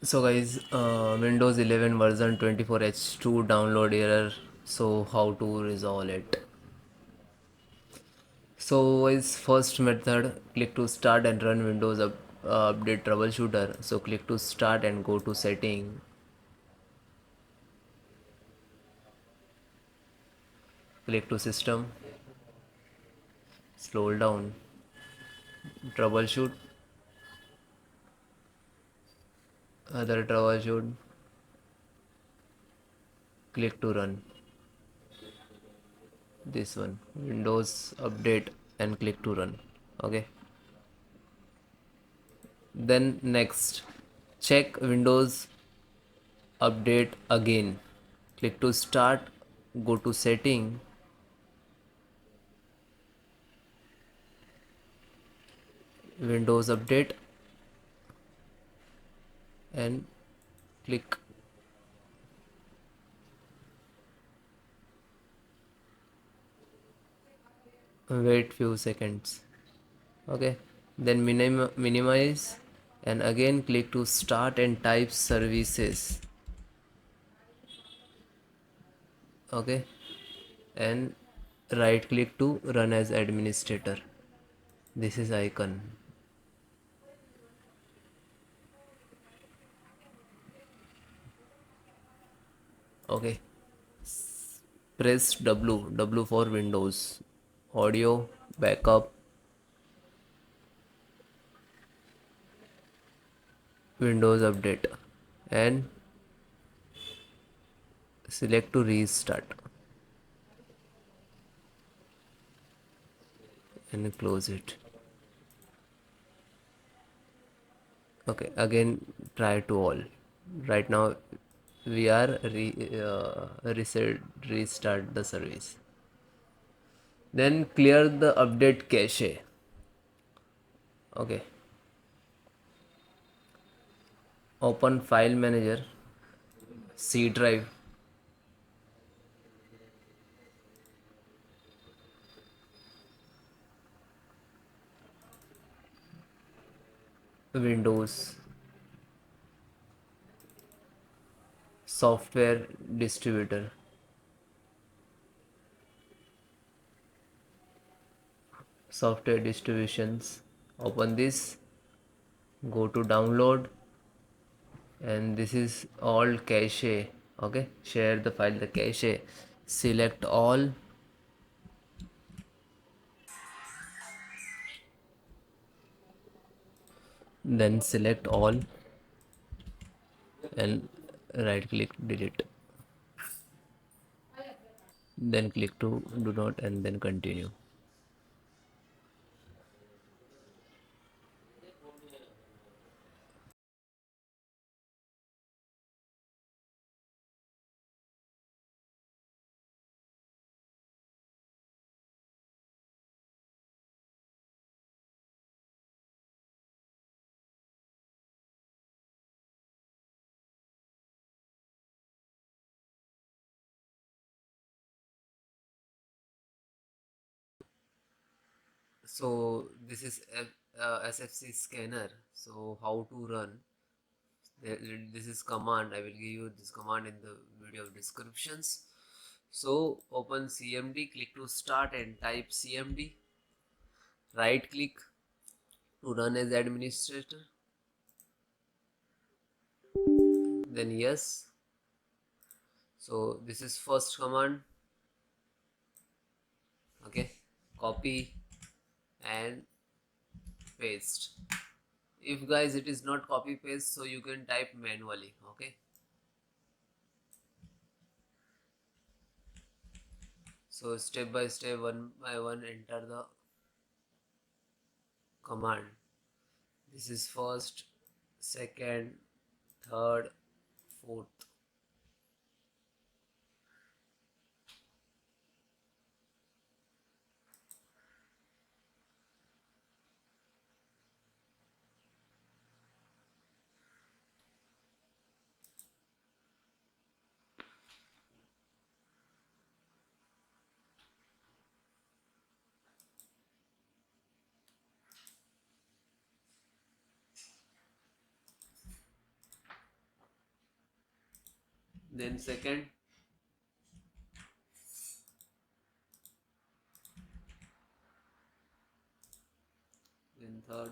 So guys, Windows 11 version 24H2 download error. So how to resolve it? So is first method, click to start and run Windows update troubleshooter. So click to start and go to setting, click to system, scroll down, troubleshoot, other troubleshoot, click to run this one, Windows update, and click to run. Okay, then next, check Windows update again, click to start, go to setting, Windows update, and click. Wait few seconds. Okay, then minimize and again click to start and type services. Okay, and right click to run as administrator. This is icon. Okay, press W for Windows, audio, backup, Windows update, and select to restart and close it. Okay, again try to all. Right now we are restart the service. Then clear the update cache. Okay, open file manager, C drive, Windows, software distributor, software distributions. Open this, go to download, and this is all cache. Okay, share the file, the cache, select all, then select all and right click delete, then click to do not and then continue. So this is SFC scanner. So how to run? This is command. I will give you this command in the video descriptions. So open CMD, click to start and type CMD. Right click to run as administrator. Then yes. So this is first command. Okay. Copy and paste. If guys it is not copy paste, so you can type manually. Okay, so step by step, one by one, enter the command. This is first, second, third, fourth. then second, then third,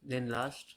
then last.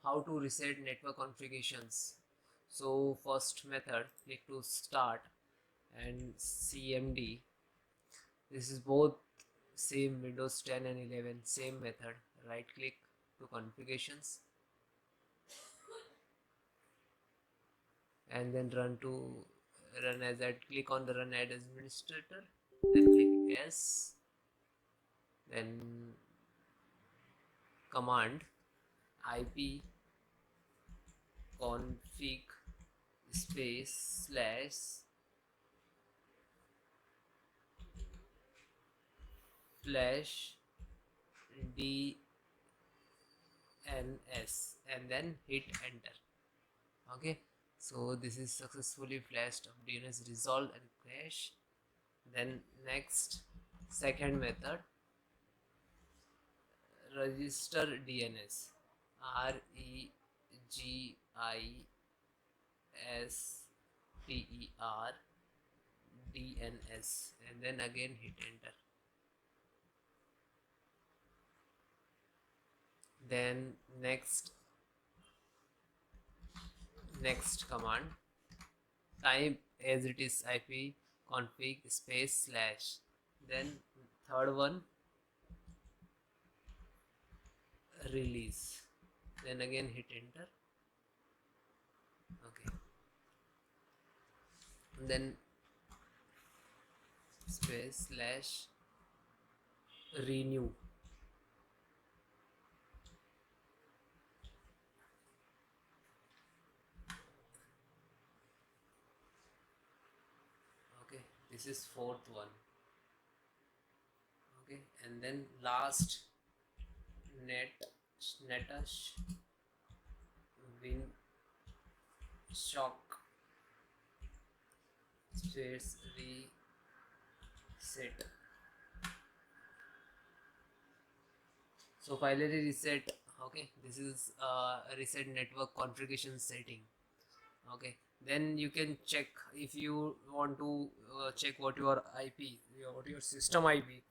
How to reset network configurations. So first method, click to start and cmd. This is both same Windows 10 and 11, same method. Right click to configurations and then run as that. Click on the run as administrator, then click yes, then command ip config space slash dns and then hit enter. Okay, so this is successfully flashed up, DNS resolved and crash. Then next, second method, register DNS, register DNS and then again hit enter. Then next command, type as it is ip config space slash, then third one release, then again hit enter. Okay, and then space slash renew. Okay, this is fourth one. Okay, and then last, netsh winsock space reset. So finally reset. Okay, this is a reset network configuration setting. Okay, then you can check if you want to check what your what your system ip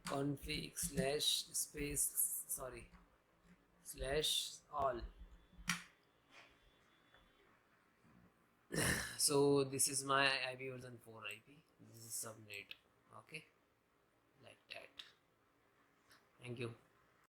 config slash space slash all. So this is my IP version 4 IP. This is subnet. Okay, like that. Thank you.